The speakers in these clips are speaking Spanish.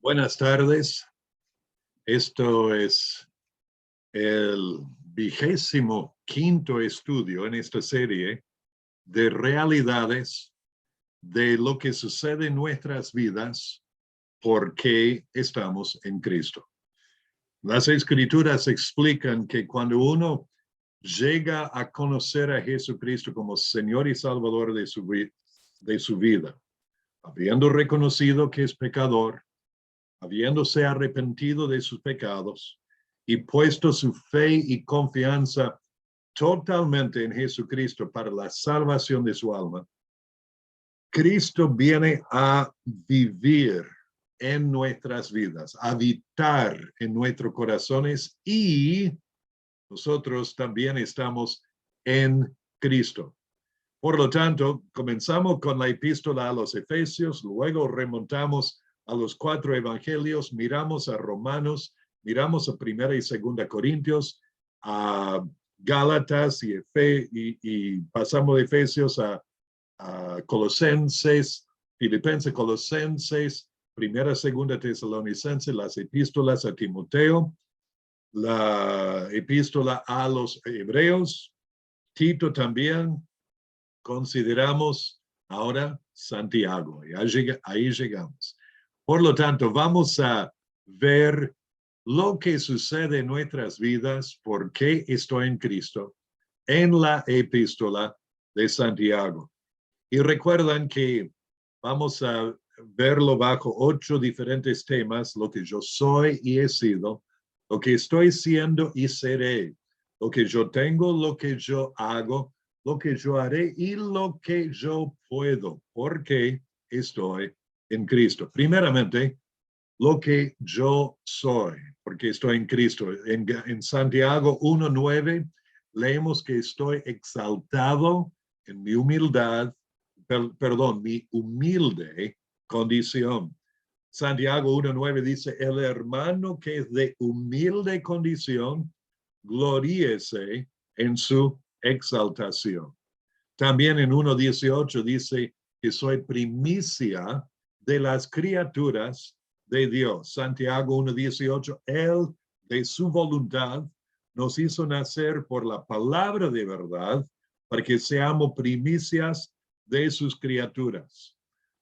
Buenas tardes. Esto es el 25º estudio en esta serie de realidades de lo que sucede en nuestras vidas porque estamos en Cristo. Las Escrituras explican que cuando uno llega a conocer a Jesucristo como Señor y Salvador de su vida, habiendo reconocido que es pecador, habiéndose arrepentido de sus pecados y puesto su fe y confianza totalmente en Jesucristo para la salvación de su alma, Cristo viene a vivir en nuestras vidas, a habitar en nuestros corazones y nosotros también estamos en Cristo. Por lo tanto, comenzamos con la epístola a los Efesios, luego remontamos a los 4 evangelios, miramos a Romanos, miramos a 1 y 2 Corintios, a Gálatas y pasamos de Efesios a Colosenses, Filipenses, Colosenses, 1 y 2 Tesalonicenses, las epístolas a Timoteo, la epístola a los Hebreos, Tito también. Consideramos ahora Santiago y ahí llegamos. Por lo tanto, vamos a ver lo que sucede en nuestras vidas, por qué estoy en Cristo, en la epístola de Santiago. Y recuerdan que vamos a verlo bajo 8 diferentes temas: lo que yo soy y he sido, lo que estoy siendo y seré, lo que yo tengo, lo que yo hago, lo que yo haré y lo que yo puedo, porque estoy en Cristo. Primeramente, lo que yo soy, porque estoy en Cristo. En Santiago 1:9 leemos que estoy exaltado en mi humildad, mi humilde condición. Santiago 1:9 dice: el hermano que es de humilde condición, gloríese en su exaltación. También en 1:18 dice que soy primicia de las criaturas de Dios. Santiago 1:18, Él de su voluntad nos hizo nacer por la palabra de verdad para que seamos primicias de sus criaturas.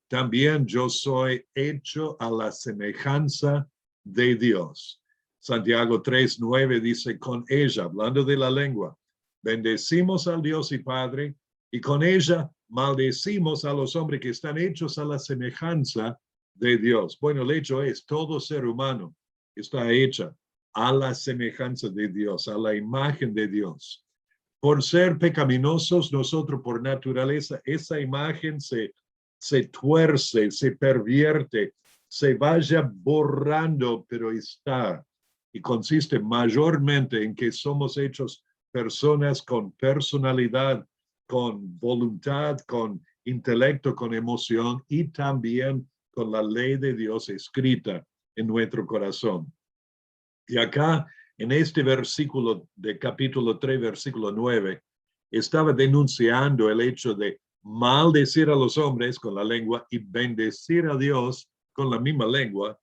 También yo soy hecho a la semejanza de Dios. Santiago 3:9 dice: con ella, hablando de la lengua, bendecimos al Dios y Padre, y con ella maldecimos a los hombres que están hechos a la semejanza de Dios. Bueno, el hecho es, todo ser humano está hecha a la semejanza de Dios, a la imagen de Dios. Por ser pecaminosos, nosotros por naturaleza, esa imagen se tuerce, se pervierte, se vaya borrando, pero está. Y consiste mayormente en que somos hechos personas con personalidad, con voluntad, con intelecto, con emoción y también con la ley de Dios escrita en nuestro corazón. Y acá, en este versículo de capítulo 3, versículo 9, estaba denunciando el hecho de maldecir a los hombres con la lengua y bendecir a Dios con la misma lengua,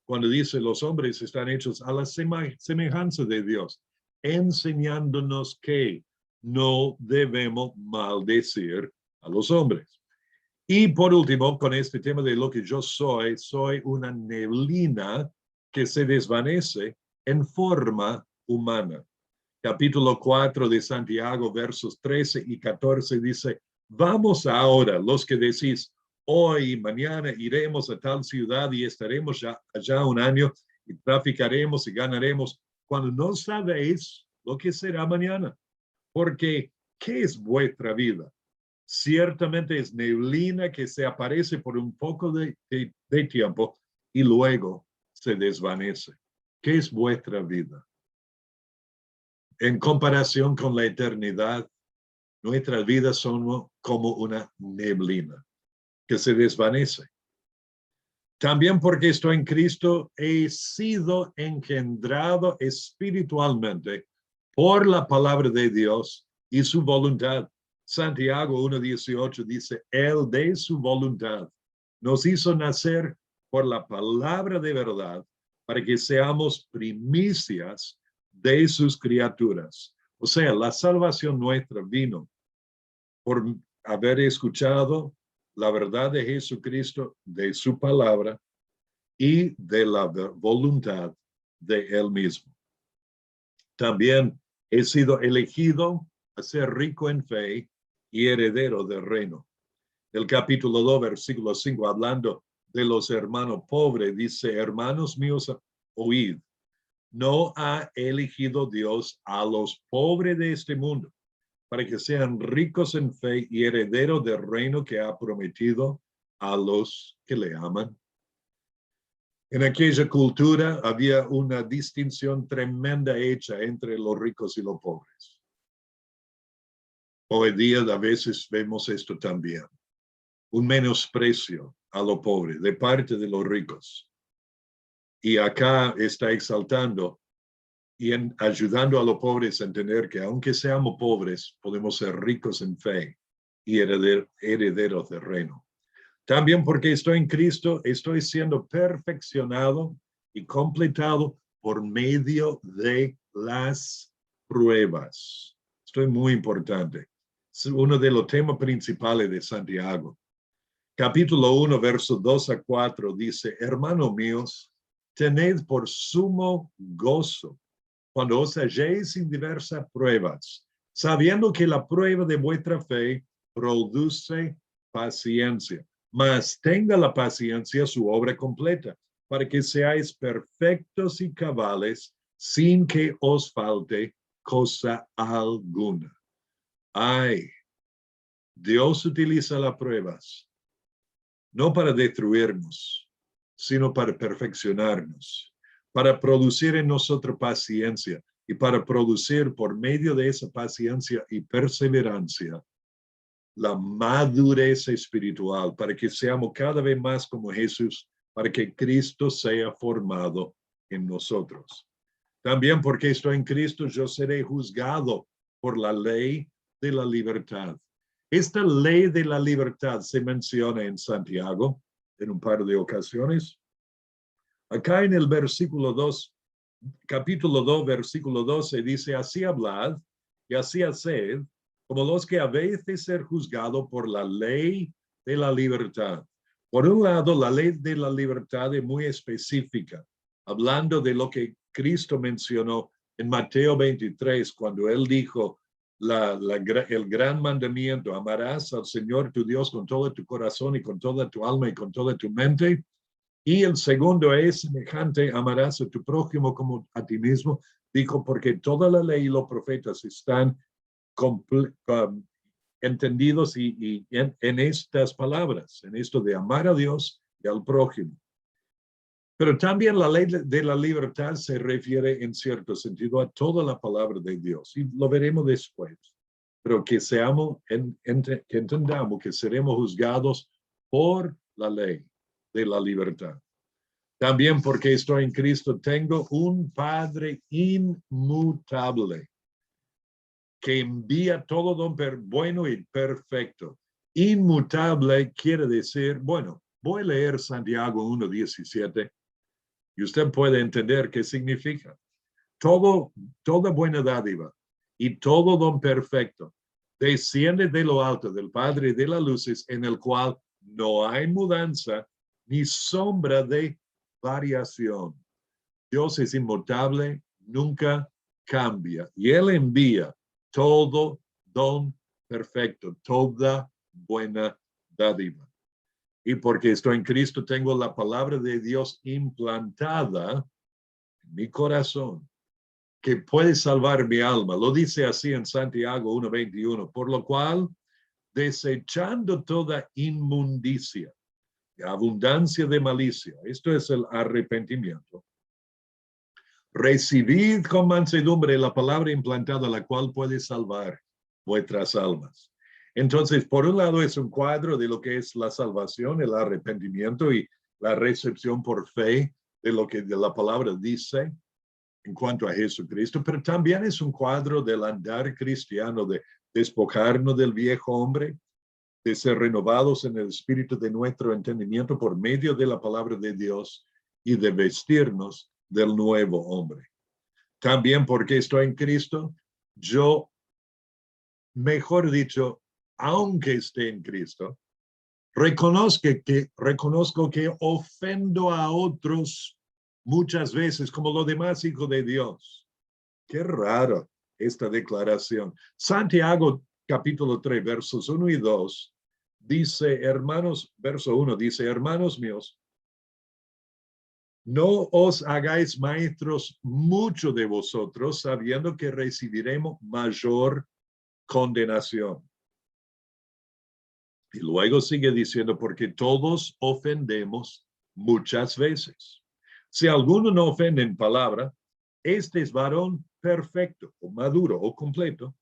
cuando dice los hombres están hechos a la semejanza de Dios, enseñándonos que no debemos maldecir a los hombres. Y por último, con este tema de lo que yo soy una neblina que se desvanece en forma humana. Capítulo 4 de Santiago, versos 13 y 14 dice: vamos ahora, los que decís, hoy y mañana iremos a tal ciudad y estaremos allá un año y traficaremos y ganaremos, cuando no sabéis lo que será mañana. Porque, ¿qué es vuestra vida? Ciertamente es neblina que se aparece por un poco de tiempo y luego se desvanece. ¿Qué es vuestra vida? En comparación con la eternidad, nuestras vidas son como una neblina que se desvanece. También porque estoy en Cristo, he sido engendrado espiritualmente por la palabra de Dios y su voluntad. Santiago 1:18 dice: Él de su voluntad nos hizo nacer por la palabra de verdad, para que seamos primicias de sus criaturas. O sea, la salvación nuestra vino por haber escuchado la verdad de Jesucristo, de su palabra y de la voluntad de él mismo. También he sido elegido a ser rico en fe y heredero del reino. El capítulo 2, versículo 5, hablando de los hermanos pobres, dice: hermanos míos, oíd, no ha elegido Dios a los pobres de este mundo para que sean ricos en fe y herederos del reino que ha prometido a los que le aman. En aquella cultura había una distinción tremenda hecha entre los ricos y los pobres. Hoy día a veces vemos esto también. Un menosprecio a los pobres de parte de los ricos. Y acá está exaltando y ayudando a los pobres a entender que aunque seamos pobres, podemos ser ricos en fe y herederos del reino. También porque estoy en Cristo, estoy siendo perfeccionado y completado por medio de las pruebas. Esto es muy importante. Es uno de los temas principales de Santiago. Capítulo 1, versos 2 a 4 dice: hermanos míos, tened por sumo gozo cuando os halléis en diversas pruebas, sabiendo que la prueba de vuestra fe produce paciencia. Mas tenga la paciencia su obra completa, para que seáis perfectos y cabales, sin que os falte cosa alguna. Ay, Dios utiliza las pruebas, no para destruirnos, sino para perfeccionarnos, para producir en nosotros paciencia y para producir por medio de esa paciencia y perseverancia la madurez espiritual, para que seamos cada vez más como Jesús, para que Cristo sea formado en nosotros. También porque estoy en Cristo, yo seré juzgado por la ley de la libertad. Esta ley de la libertad se menciona en Santiago en un par de ocasiones. Acá en el versículo 2, capítulo 2, versículo 12, dice: así hablad y así haced, como los que habéis de ser juzgados por la ley de la libertad. Por un lado, la ley de la libertad es muy específica, hablando de lo que Cristo mencionó en Mateo 23, cuando él dijo el gran mandamiento: amarás al Señor tu Dios con todo tu corazón y con toda tu alma y con toda tu mente. Y el segundo es semejante: amarás a tu prójimo como a ti mismo. Dijo, porque toda la ley y los profetas están entendidos y en estas palabras, en esto de amar a Dios y al prójimo. Pero también la ley de la libertad se refiere en cierto sentido a toda la palabra de Dios, y lo veremos después. Pero que que entendamos que seremos juzgados por la ley de la libertad. También porque estoy en Cristo, tengo un Padre inmutable que envía todo don bueno y perfecto. Inmutable quiere decir, bueno, voy a leer Santiago 1:17 y usted puede entender qué significa. Toda buena dádiva y todo don perfecto desciende de lo alto, del Padre de las luces, en el cual no hay mudanza ni sombra de variación. Dios es inmutable, nunca cambia, y Él envía todo don perfecto, toda buena dádiva. Y porque estoy en Cristo, tengo la palabra de Dios implantada en mi corazón, que puede salvar mi alma. Lo dice así en Santiago 1:21, por lo cual, desechando toda inmundicia, abundancia de malicia, esto es el arrepentimiento, recibid con mansedumbre la palabra implantada, la cual puede salvar vuestras almas. Entonces, por un lado es un cuadro de lo que es la salvación, el arrepentimiento y la recepción por fe de lo que la palabra dice en cuanto a Jesucristo, pero también es un cuadro del andar cristiano, de despojarnos del viejo hombre de ser renovados en el espíritu de nuestro entendimiento por medio de la palabra de Dios y de vestirnos del nuevo hombre. También porque estoy en Cristo, yo, mejor dicho, aunque esté en Cristo, reconozco que ofendo a otros muchas veces como los demás hijos de Dios. Qué raro esta declaración. Santiago capítulo 3, versos 1 y 2, dice, hermanos, verso 1 dice, hermanos míos, no os hagáis maestros mucho de vosotros, sabiendo que recibiremos mayor condenación. Y luego sigue diciendo, porque todos ofendemos muchas veces. Si alguno no ofende en palabra, este es varón perfecto, o maduro, o completo,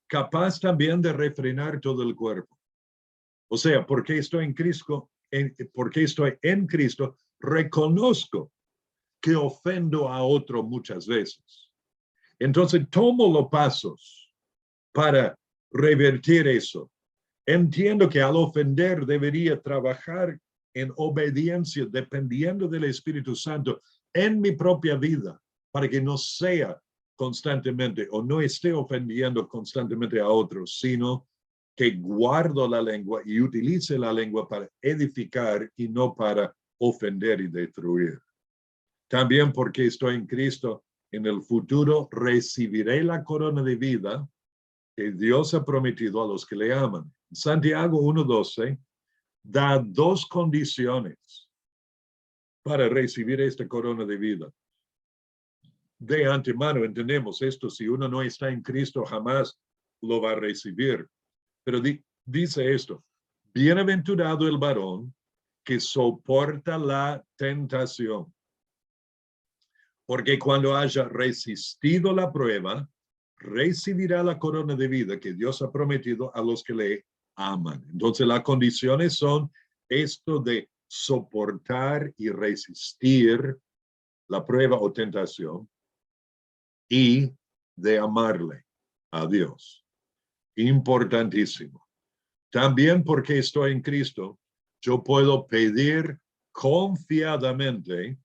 capaz también de refrenar todo el cuerpo. O sea, porque estoy en Cristo, reconozco que ofendo a otro muchas veces. Entonces tomo los pasos para revertir eso. Entiendo que al ofender debería trabajar en obediencia dependiendo del Espíritu Santo en mi propia vida para que no sea constantemente o no esté ofendiendo constantemente a otros, sino que guardo la lengua y utilice la lengua para edificar y no para ofender y destruir. También porque estoy en Cristo, en el futuro recibiré la corona de vida que Dios ha prometido a los que le aman. Santiago 1:12 da dos condiciones para recibir esta corona de vida. De antemano entendemos esto, si uno no está en Cristo jamás lo va a recibir. Pero dice esto, bienaventurado el varón que soporta la tentación, porque cuando haya resistido la prueba, recibirá la corona de vida que Dios ha prometido a los que le aman. Entonces las condiciones son esto de soportar y resistir la prueba o tentación y de amarle a Dios. Importantísimo. También porque estoy en Cristo, yo puedo pedir confiadamente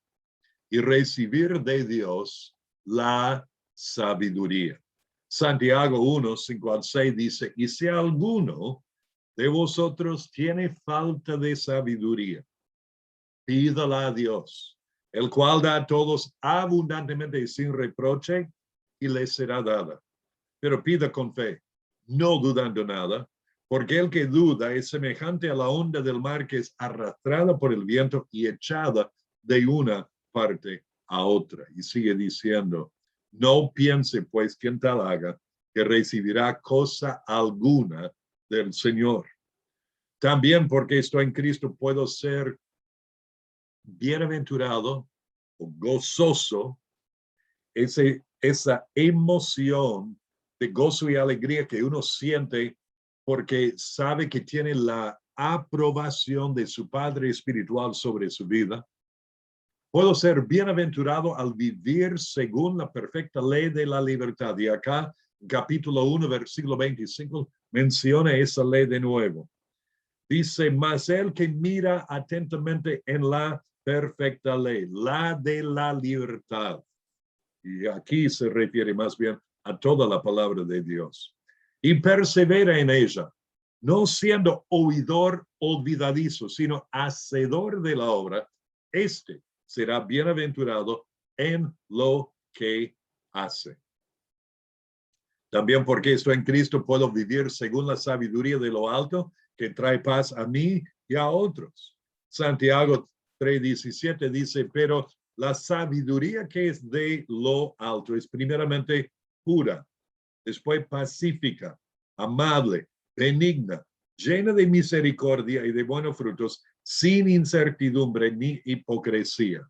y recibir de Dios la sabiduría. Santiago 1:5-6 dice, y si alguno de vosotros tiene falta de sabiduría, pídala a Dios, el cual da a todos abundantemente y sin reproche, y le será dada. Pero pida con fe, no dudando nada, porque el que duda es semejante a la onda del mar que es arrastrada por el viento y echada de una parte a otra. Y sigue diciendo, no piense pues quien tal haga que recibirá cosa alguna del Señor. También porque estoy en Cristo puedo ser bienaventurado o gozoso, esa emoción de gozo y alegría que uno siente porque sabe que tiene la aprobación de su Padre espiritual sobre su vida. Puedo ser bienaventurado al vivir según la perfecta ley de la libertad. Y acá, capítulo 1, versículo 25, menciona esa ley de nuevo. Dice, mas el que mira atentamente en la perfecta ley, la de la libertad. Y aquí se refiere más bien a toda la palabra de Dios. Y persevera en ella, no siendo oidor olvidadizo, sino hacedor de la obra, este será bienaventurado en lo que hace. También porque estoy en Cristo puedo vivir según la sabiduría de lo alto que trae paz a mí y a otros. Santiago 3:17 dice, pero la sabiduría que es de lo alto es primeramente pura, después pacífica, amable, benigna, llena de misericordia y de buenos frutos, sin incertidumbre ni hipocresía.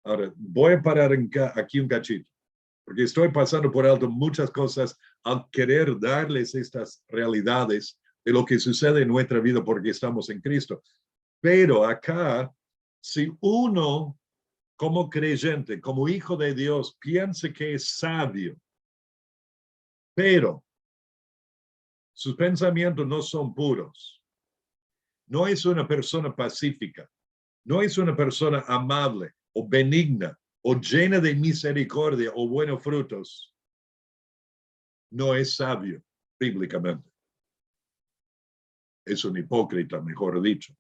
Ahora, voy a parar aquí un cachito, porque estoy pasando por alto muchas cosas al querer darles estas realidades de lo que sucede en nuestra vida porque estamos en Cristo. Pero acá, si uno como creyente, como hijo de Dios, piensa que es sabio, pero Sus pensamientos no son puros. No es una persona pacífica. No es una persona amable o benigna o llena de misericordia o buenos frutos. No es sabio bíblicamente. Es un hipócrita, mejor dicho.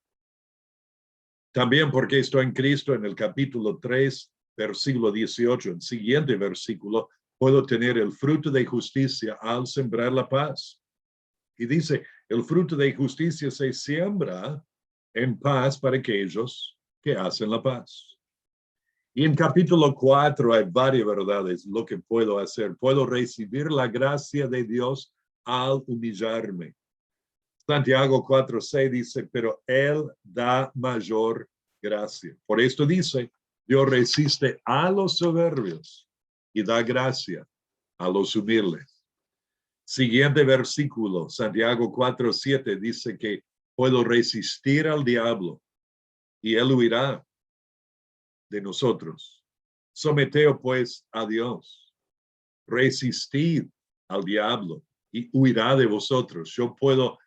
También porque estoy en Cristo, en el capítulo 3, versículo 18, el siguiente versículo, puedo tener el fruto de justicia al sembrar la paz. Y dice, el fruto de justicia se siembra en paz para aquellos que hacen la paz. Y en capítulo 4 hay varias verdades, lo que puedo hacer. Puedo recibir la gracia de Dios al humillarme. Santiago 4:6 dice, pero Él da mayor gracia. Por esto dice, Dios resiste a los soberbios y da gracia a los humildes. Siguiente versículo, Santiago 4:7 dice que puedo resistir al diablo y él huirá de nosotros. Someteo pues a Dios. Resistid al diablo y huirá de vosotros. Yo puedo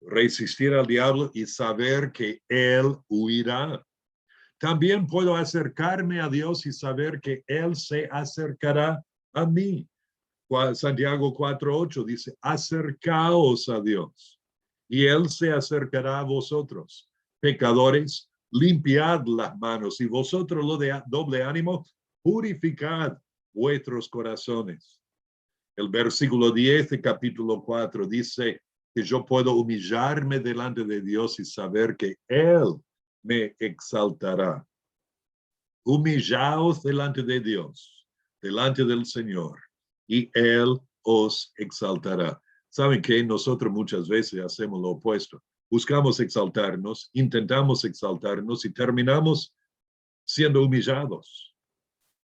resistir al diablo y saber que él huirá. También puedo acercarme a Dios y saber que él se acercará a mí. Santiago 4:8 dice, acercaos a Dios y él se acercará a vosotros. Pecadores, limpiad las manos y vosotros lo de doble ánimo, purificad vuestros corazones. El versículo 10 de capítulo 4 dice que yo puedo humillarme delante de Dios y saber que Él me exaltará. Humillaos delante de Dios, delante del Señor, y Él os exaltará. ¿Saben que nosotros muchas veces hacemos lo opuesto? Buscamos exaltarnos, intentamos exaltarnos y terminamos siendo humillados.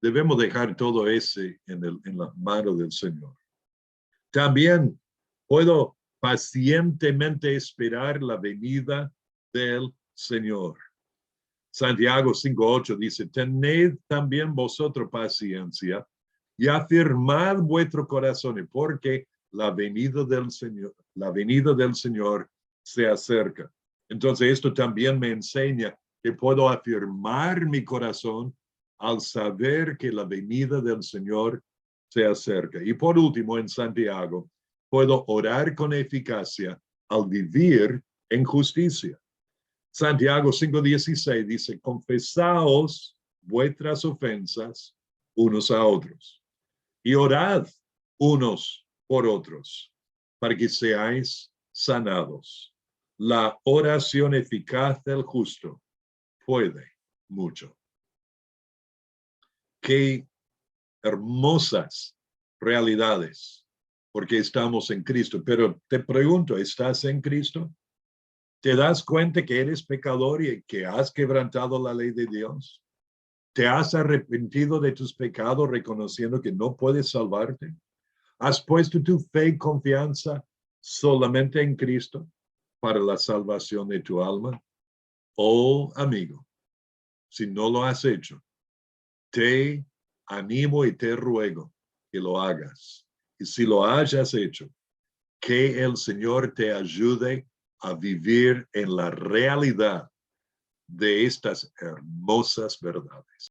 Debemos dejar todo ese en la mano del Señor. También puedo pacientemente esperar la venida del Señor. Santiago 5:8 dice, tened también vosotros paciencia y afirmad vuestro corazón, porque la venida del Señor se acerca. Entonces esto también me enseña que puedo afirmar mi corazón al saber que la venida del Señor se acerca. Y por último, en Santiago, puedo orar con eficacia al vivir en justicia. Santiago 5:16 dice, confesaos vuestras ofensas unos a otros y orad unos por otros para que seáis sanados. La oración eficaz del justo puede mucho. Qué hermosas realidades, porque estamos en Cristo. Pero te pregunto, ¿estás en Cristo? ¿Te das cuenta que eres pecador y que has quebrantado la ley de Dios? ¿Te has arrepentido de tus pecados reconociendo que no puedes salvarte? ¿Has puesto tu fe y confianza solamente en Cristo para la salvación de tu alma? Oh, amigo, si no lo has hecho, te animo y te ruego que lo hagas. Y si lo hayas hecho, que el Señor te ayude a vivir en la realidad de estas hermosas verdades.